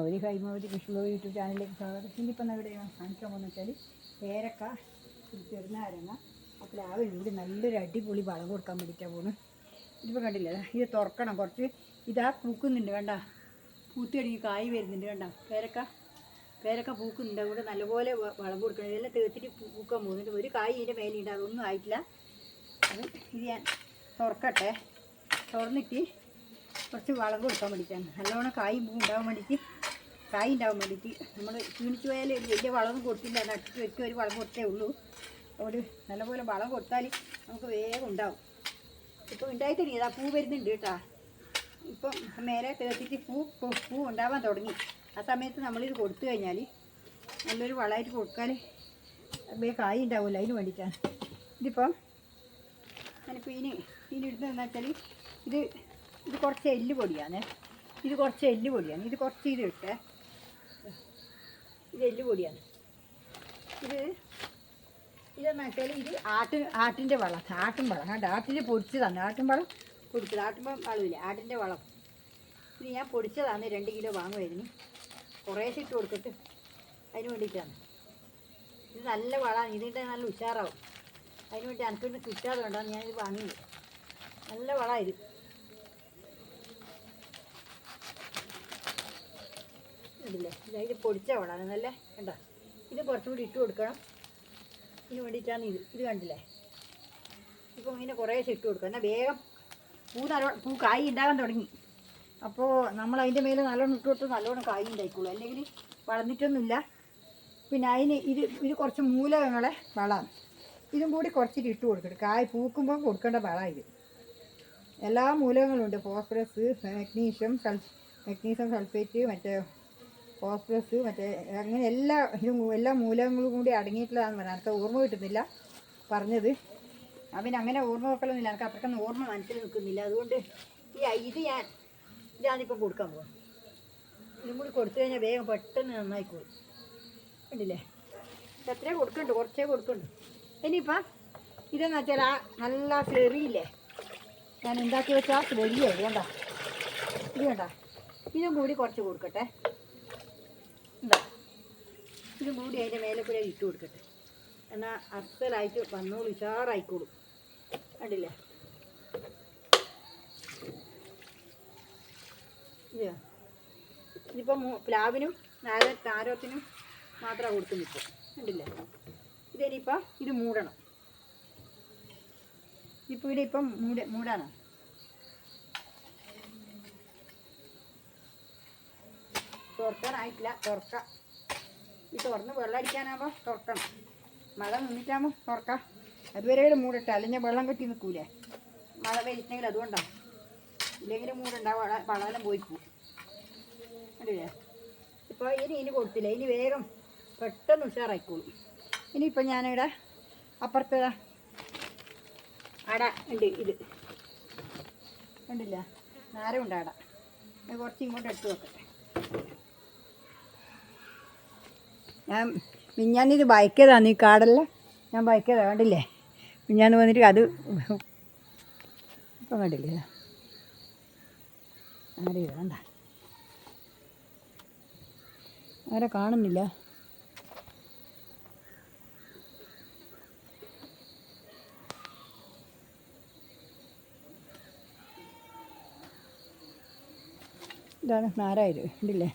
ഒരു ഹൈമാവതി കൃഷി യൂട്യൂബ് ചാനലിലേക്ക് സ്വാഗതം. ഇന്നിപ്പം എവിടെയാണ് കാണിക്കാൻ പോകുന്നത് വെച്ചാൽ പേരക്ക, ചെറുനാരങ്ങ, പ്ലാവിന് കൂടി നല്ലൊരു അടിപൊളി വളം കൊടുക്കാൻ വേണ്ടിയിട്ടാണ് പോകുന്നത്. ഇതിപ്പോൾ കണ്ടില്ലേ, ഇത് തുറക്കണം കുറച്ച്. ഇതാ പൂക്കുന്നുണ്ട്, വേണ്ട പൂത്തി കഴിഞ്ഞ് കായ് വരുന്നുണ്ട്, വേണ്ട പേരക്ക പൂക്കുന്നുണ്ട്. അതുകൊണ്ട് നല്ലപോലെ വളം കൊടുക്കണം. ഇതെല്ലാം തേത്തിട്ട് പൂക്കാൻ പോകുന്നുണ്ട്. ഒരു കായ് ഇതിൻ്റെ മേലെയുണ്ട്, അതൊന്നും ആയിട്ടില്ല. അത് ഇത് ഞാൻ തുറക്കട്ടെ. തുറന്നിട്ട് കുറച്ച് വളം കൊടുക്കാൻ വേണ്ടിയിട്ടാണ്. നല്ലോണം കായ് ഉണ്ടാകാൻ വേണ്ടിയിട്ട് നമ്മൾ ക്ഷീണിച്ച് പോയാൽ വലിയ വളമൊന്നും കൊടുത്തില്ല, നട്ടിട്ട് വെച്ച് ഒരു വളം കൊടുത്തേ ഉള്ളൂ. അതുകൊണ്ട് നല്ലപോലെ വളം കൊടുത്താൽ നമുക്ക് വേഗം ഉണ്ടാവും. ഇപ്പോൾ ഉണ്ടായിട്ടുണ്ട്, ഇതാ പൂ വരുന്നുണ്ട് കേട്ടോ. ഇപ്പം മേലെ തേർത്തിട്ട് പൂ ഉണ്ടാവാൻ തുടങ്ങി. ആ സമയത്ത് നമ്മളിത് കൊടുത്തു കഴിഞ്ഞാൽ നല്ലൊരു വളമായിട്ട് കൊടുക്കാൻ വേഗം കായ് ഉണ്ടാവില്ല. അതിന് വേണ്ടിയിട്ടാണ്. ഇതിപ്പം ഞാനിപ്പോൾ ഇനി ഇടുന്നതെന്ന് വെച്ചാൽ ഇത് കുറച്ച് എല്ലുപൊടിയാണ്. ഇത് കുറച്ച് ഇത് ഇട്ടേ. ഇത് എല്ലുപൊടിയാണ്. ഇതെന്ന് വെച്ചാൽ ഇത് ആട്ടിൻ്റെ വളം, ആട്ടും വളം കണ്ട, ആട്ടിൻ്റെ പൊടിച്ചതാണ്. ആട്ടും വളം വളമില്ല, ആട്ടിൻ്റെ വളം. ഇത് ഞാൻ പൊടിച്ചതാണ്. 2 കിലോ വാങ്ങുമായിരുന്നു. കുറേശ്ശെ ഇട്ട് കൊടുത്തിട്ട് അതിന് വേണ്ടിയിട്ടാണ്. ഇത് നല്ല വളമാണ്. ഇതിൻ്റെ നല്ല ഉഷാറാവും. അതിന് വേണ്ടി എനിക്കൊന്ന് കിട്ടാതെ കൊണ്ടാണ് ഞാനിത് വാങ്ങിയത്. നല്ല വളമാണ് ഇത്. ഇല്ലേ, ഇത് പൊടിച്ച വളമാണ് നല്ല. കണ്ടോ, ഇത് കുറച്ചും കൂടി ഇട്ട് കൊടുക്കണം. ഇതിന് വേണ്ടിയിട്ടാണ് ഇത് കണ്ടില്ലേ. ഇപ്പം ഇങ്ങനെ കുറേശ്ശെ ഇട്ട് കൊടുക്കുക. എന്നാൽ വേഗം പൂ കായ് ഉണ്ടാകാൻ തുടങ്ങി. അപ്പോൾ നമ്മൾ അതിൻ്റെ മേലെ നല്ലോണം ഇട്ട് കൊടുത്ത് നല്ലോണം കായ് ഉണ്ടായിക്കോളൂ. അല്ലെങ്കിൽ വളർന്നിട്ടൊന്നുമില്ല. പിന്നെ അതിന് ഇത് കുറച്ച് മൂലകങ്ങളെ വളമാണ്. ഇതും കൂടി കുറച്ചിട്ട് ഇട്ട് കൊടുക്കണം. കായ് പൂക്കുമ്പോൾ കൊടുക്കേണ്ട വളമാണ് ഇത്. എല്ലാ മൂലകങ്ങളും ഉണ്ട്. ഫോസ്ഫറസ്, മഗ്നീഷ്യം സൾഫേറ്റ്, മറ്റേ ഫോസ്ഫറസ്, മറ്റേ അങ്ങനെ എല്ലാ മൂലകങ്ങളും കൂടി അടങ്ങിയിട്ടുള്ളതാണെന്ന് പറഞ്ഞാൽ എനിക്ക് ഓർമ്മ കിട്ടുന്നില്ല പറഞ്ഞത്. അവന് അങ്ങനെ ഓർമ്മ വെക്കലൊന്നുമില്ല. എനിക്ക് അത്രക്കൊന്നും ഓർമ്മ മനസ്സിൽ നിൽക്കുന്നില്ല. അതുകൊണ്ട് ഞാനിപ്പം കൊടുക്കാൻ പോകും. ഇതും കൂടി കൊടുത്തു കഴിഞ്ഞാൽ വേഗം പെട്ടെന്ന് നന്നായിക്കോളും. കണ്ടില്ലേ, എത്രയേ കൊടുക്കുന്നുണ്ട്, കുറച്ചേ കൊടുക്കുന്നുണ്ട്. ഇനിയിപ്പം ഇതെന്ന് വെച്ചാൽ നല്ല സ്ലെറിയില്ലേ, ഞാൻ ഉണ്ടാക്കി വെച്ചാൽ സ്ലെറിയായി. ഇത് വേണ്ട, ഇതും കൂടി കുറച്ച് കൊടുക്കട്ടെ. എന്താ, ഇതും കൂടി അതിൻ്റെ മേലെ കൂടെ ഇട്ട് കൊടുക്കട്ടെ. എന്നാൽ അസലായിട്ട് വന്നോളൂ, ഉഷാറായിക്കോളും. കണ്ടില്ലേ, ഇതിപ്പം പ്ലാവിനും നാരത്തിനും മാത്രമാണ് കൊടുക്കുന്നു ഇപ്പോൾ. കണ്ടില്ലേ, ഇതിനിപ്പം ഇത് മൂടണം. ഇപ്പോൾ ഇവിടെ ഇപ്പം മൂടാണ്. തുറക്കാനായിട്ടില്ല, തുറക്കാം. ഈ തുറന്ന് വെള്ളം അടിക്കാനാകുമ്പോൾ തുറക്കണം. മഴ നിന്നിട്ടാകുമ്പോൾ തുറക്കാം. അതുവരെ മൂടട്ടെ, അല്ലെങ്കിൽ വെള്ളം കെട്ടി നിൽക്കൂലേ. മഴ പെയ്യിട്ടെങ്കിൽ അതുകൊണ്ടാണ്. ഇല്ലെങ്കിൽ മൂടുണ്ടാവും, വളമെല്ലാം പോയി പോവും. കണ്ടില്ലേ, ഇപ്പോൾ ഇനി കൊടുത്തില്ല. ഇനി വേഗം പെട്ടെന്ന് ഉഷാറായിക്കോളും. ഇനിയിപ്പോൾ ഞാനിവിടെ അപ്പുറത്ത് അട ഉണ്ട്. ഇത് കണ്ടില്ല, നാരമുണ്ട് അട. കുറച്ച് ഇങ്ങോട്ട് എടുത്ത് വെക്കട്ടെ. ഞാനിത് ബയക്കതാണ്. ഈ കാടെല്ലാം ഞാൻ ബയക്കതാണ്. കണ്ടില്ലേ, ഞാൻ വന്നിട്ട് അത് ഇപ്പം കണ്ടില്ലേ, ആരെയും വേണ്ട, ആരെ കാണുന്നില്ല. ഇതാണ് നാരായത്. കണ്ടില്ലേ,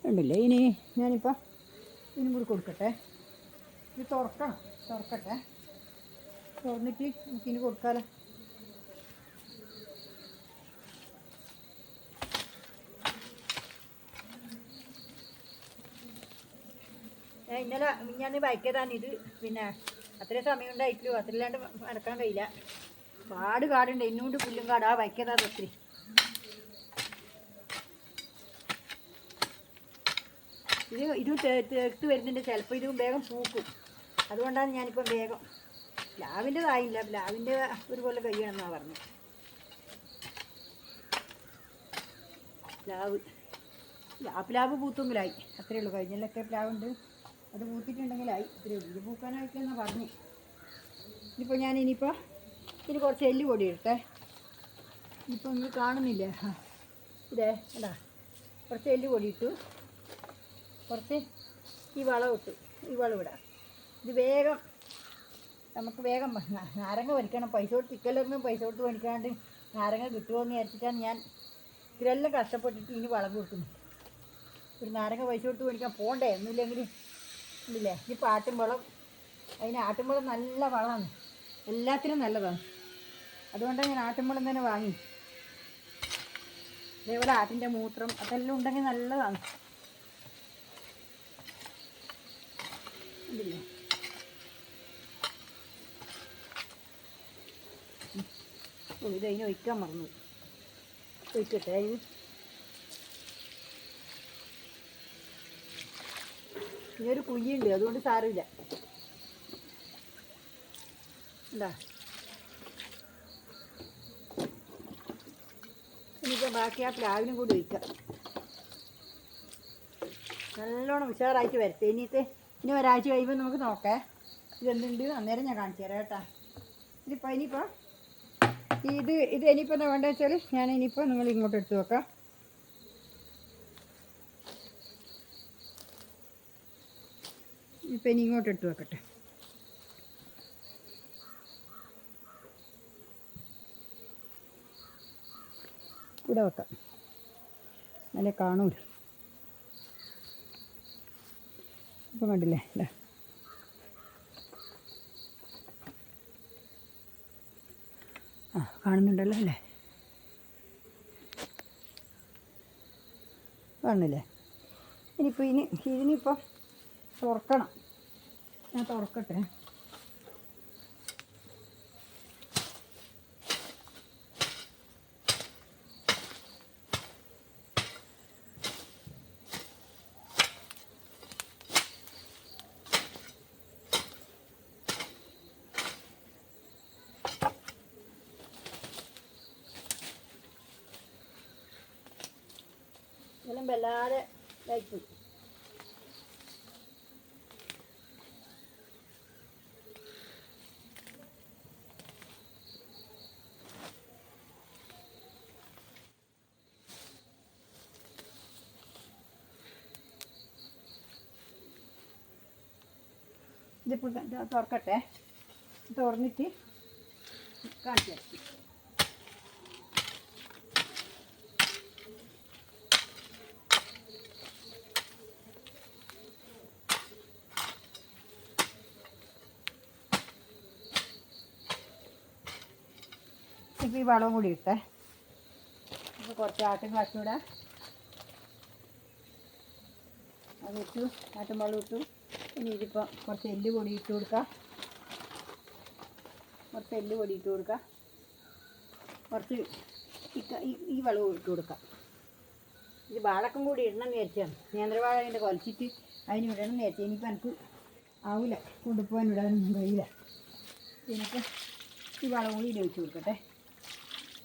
ഉണ്ടല്ലേ. ഇനി ഞാനിപ്പോൾ ഇതിനും കൂടി കൊടുക്കട്ടെ. ഇത് തുറക്കട്ടെ. തുറന്നിട്ട് നമുക്കിനി കൊടുക്കാമല്ലോ. ഇന്നലെ ഞാൻ ബൈക്കതാണ്. ഇത് പിന്നെ അത്രയും സമയം ഉണ്ടായിട്ടുള്ളൂ. അത്രയില്ലാണ്ട് നടക്കാൻ കഴിയില്ല. കാടുണ്ട്, ഇന്നുകൊണ്ട് പുല്ലും കാട്. ആ ബൈക്കതാണ് ഒത്തിരി. ഇതും തേർത്ത് വരുന്നുണ്ട്. ചിലപ്പോൾ ഇതും വേഗം പൂക്കും. അതുകൊണ്ടാണ് ഞാനിപ്പം വേഗം. പ്ലാവിൻ്റെതായില്ല, പ്ലാവിൻ്റെ ഒരുപോലെ കഴിയണമെന്നാണ് പറഞ്ഞത്. പ്ലാവ് പൂത്തെങ്കിലായി, അത്രയേ ഉള്ളൂ. കഴിഞ്ഞിലൊക്കെ പ്ലാവുണ്ട്. അത് പൂത്തിട്ടുണ്ടെങ്കിലായി. ഇത്തിരി ഇത് പൂക്കാനായിട്ടെന്നാണ് പറഞ്ഞു. ഇതിപ്പോൾ ഞാനിനിയിപ്പോൾ ഇതിന് കുറച്ച് എല്ല് പൊടി ഇട്ടേ. ഇനിയിപ്പോൾ നിങ്ങൾ കാണുന്നില്ലേ, ഇതേ അതാ കുറച്ച് എല്ല് പൊടി ഇട്ടു, കുറച്ച് ഈ വളം ഇട്ടു. ഈ വളം ഇടാം. ഇത് വേഗം നമുക്ക് വേഗം നാരങ്ങ വലിക്കണം. പൈസ കൊടുത്ത് ഇക്കലൊന്നും പൈസ കൊടുത്ത് മേടിക്കാണ്ട് നാരങ്ങ കിട്ടുമോയെന്ന് വിചാരിച്ചിട്ടാണ് ഞാൻ ഇതിലെല്ലാം കഷ്ടപ്പെട്ടിട്ട് ഇനി വളം കൊടുക്കുന്നു. ഒരു നാരങ്ങ പൈസ കൊടുത്ത് മേടിക്കാൻ പോകണ്ടേ ഒന്നുമില്ലെങ്കിൽ ഇല്ലേ. ഇനിയിപ്പോൾ ആട്ടുംവളം, അതിന് ആട്ടുംവളം നല്ല വളമാണ്, എല്ലാത്തിനും നല്ലതാണ്. അതുകൊണ്ടാണ് ഞാൻ ആട്ടുംവളം തന്നെ വാങ്ങി. അതേപോലെ ആട്ടിൻ്റെ മൂത്രം അതെല്ലാം ഉണ്ടെങ്കിൽ നല്ലതാണ്. ഇതില്ലേ ഇത് അതിന് ഒഴിക്കാൻ മറന്നു. ഒഴിക്കട്ടെ. ഇത് ഇനിയൊരു കുഴിയുണ്ട്, അതുകൊണ്ട് സാരമില്ല. എന്താ ഇനിയിപ്പോൾ ബാക്കി ആ പ്ലാവിനും കൂടി ഒഴിക്കാം. നല്ലോണം ഉഷാറായിട്ട് വരട്ടെ. ഇനി ഒരാഴ്ച കഴിയുമ്പോൾ നമുക്ക് നോക്കേ ഇതെന്തുണ്ട്, അന്നേരം ഞാൻ കാണിച്ചു തരാം കേട്ടോ. ഇനിയിപ്പോൾ ഇത് ഇനിയിപ്പോൾ എന്താ വേണ്ടത് വെച്ചാൽ ഞാൻ ഇനിയിപ്പോൾ നിങ്ങൾ ഇങ്ങോട്ട് എടുത്ത് വെക്കാം. ഇപ്പം ഇനി ഇങ്ങോട്ട് എടുത്ത് വെക്കട്ടെ. ഇവിടെ വെക്കാം, നല്ല കാണൂല. ഇപ്പം കണ്ടില്ലേ അല്ലേ. കാണുന്നുണ്ടല്ലോ അല്ലേ, കാണുന്നില്ലേ. ഇനിയിപ്പോൾ ഇതിനിപ്പോൾ തുറക്കണം. ഞാൻ തുറക്കട്ടെ. ഇതെല്ലാം വല്ലാതെ ഇതായിപ്പോയി. ഇതിപ്പോൾ തുറക്കട്ടെ. തുറന്നിട്ട് കാണിച്ചു തരാം. ഇപ്പോൾ ഈ വളവും കൂടി ഇട്ടേ. അപ്പോൾ കുറച്ച് ആട്ടും കാച്ചൂടെ അത് ഇട്ടു, ആട്ടുംവളം ഇട്ടു. ഇനി ഇതിപ്പോൾ കുറച്ച് എല്ല് പൊടി ഇട്ട് കൊടുക്കാം. കുറച്ച് എല്ല് പൊടി ഇട്ട് കൊടുക്കാം. കുറച്ച് ഈ വളവും ഇട്ട് കൊടുക്കാം. ഇത് വാഴക്കം കൂടി ഇടണം എന്ന് വിചാരിച്ചാണ്. നേന്ത്രവാഴ അതിൻ്റെ കൊലച്ചിട്ട് അതിന് ഇടണം എന്ന് വിചാരിച്ചു. ഇനിയിപ്പോൾ എനിക്ക് ആവില്ല, കൊണ്ടുപോകാൻ ഇടാനൊന്നും കഴിയില്ല. എനിക്ക് ഈ വളം കൂടി ഒഴിച്ച് കൊടുക്കട്ടെ.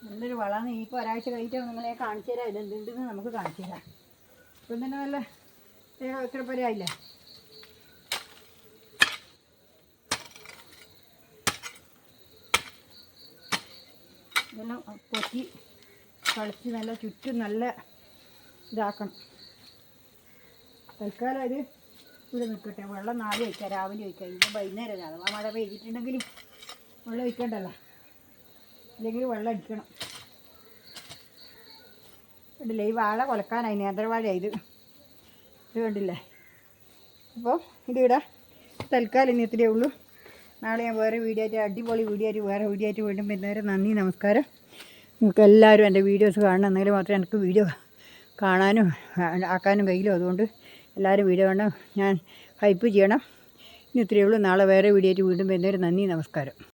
നല്ലൊരു വളമാണ്. ഇനിയിപ്പോൾ ഒരാഴ്ച കഴിഞ്ഞിട്ട് നിങ്ങളെ കാണിച്ചു തരാം ഇതെന്തുണ്ടെന്ന് നമുക്ക് കാണിച്ചു തരാം. ഇപ്പം തന്നെ നല്ല ഇത്ര പരിയായില്ലേ. ഇതെല്ലാം പൊത്തി കളിച്ച് നല്ല ചുറ്റും നല്ല ഇതാക്കണം. തൽക്കാലം ഇത് ഇവിടെ നിൽക്കട്ടെ. വെള്ളം നാളെ ഒഴിക്കാം, രാവിലെ ഒഴിക്കാം. ഇപ്പം വൈകുന്നേരം അഥവാ മഴ പെയ്തിട്ടുണ്ടെങ്കിലും വെള്ളം ഒഴിക്കണ്ടല്ലോ, ഇല്ലെങ്കിൽ വെള്ളം അടിക്കണം. കണ്ടില്ലേ, ഈ വാഴ കൊലക്കാനായി, നേന്ത്രവാഴ ഇത് കണ്ടില്ലേ. അപ്പോൾ ഇതിവിടെ തൽക്കാലം ഇനി ഇത്രയേ ഉള്ളൂ. നാളെ ഞാൻ വേറെ വീഡിയോ ആയിട്ട്, അടിപൊളി വീഡിയോ ആയിട്ട്, വേറെ വീഡിയോ ആയിട്ട് വീണ്ടും വരുന്നവരെ നന്ദി, നമസ്കാരം. നിങ്ങൾക്ക് എല്ലാവരും എൻ്റെ വീഡിയോസ് കാണണം, എന്നെങ്കിൽ മാത്രമേ എനിക്ക് വീഡിയോ കാണാനും ആക്കാനും കഴിയില്ല. അതുകൊണ്ട് എല്ലാവരും വീഡിയോ കാണണം, ഞാൻ ഹൈപ്പ് ചെയ്യണം. ഇനി ഇത്രയേ ഉള്ളൂ. നാളെ വേറെ വീഡിയോ ആയിട്ട് വീണ്ടും വരുന്നവരെ നന്ദി, നമസ്കാരം.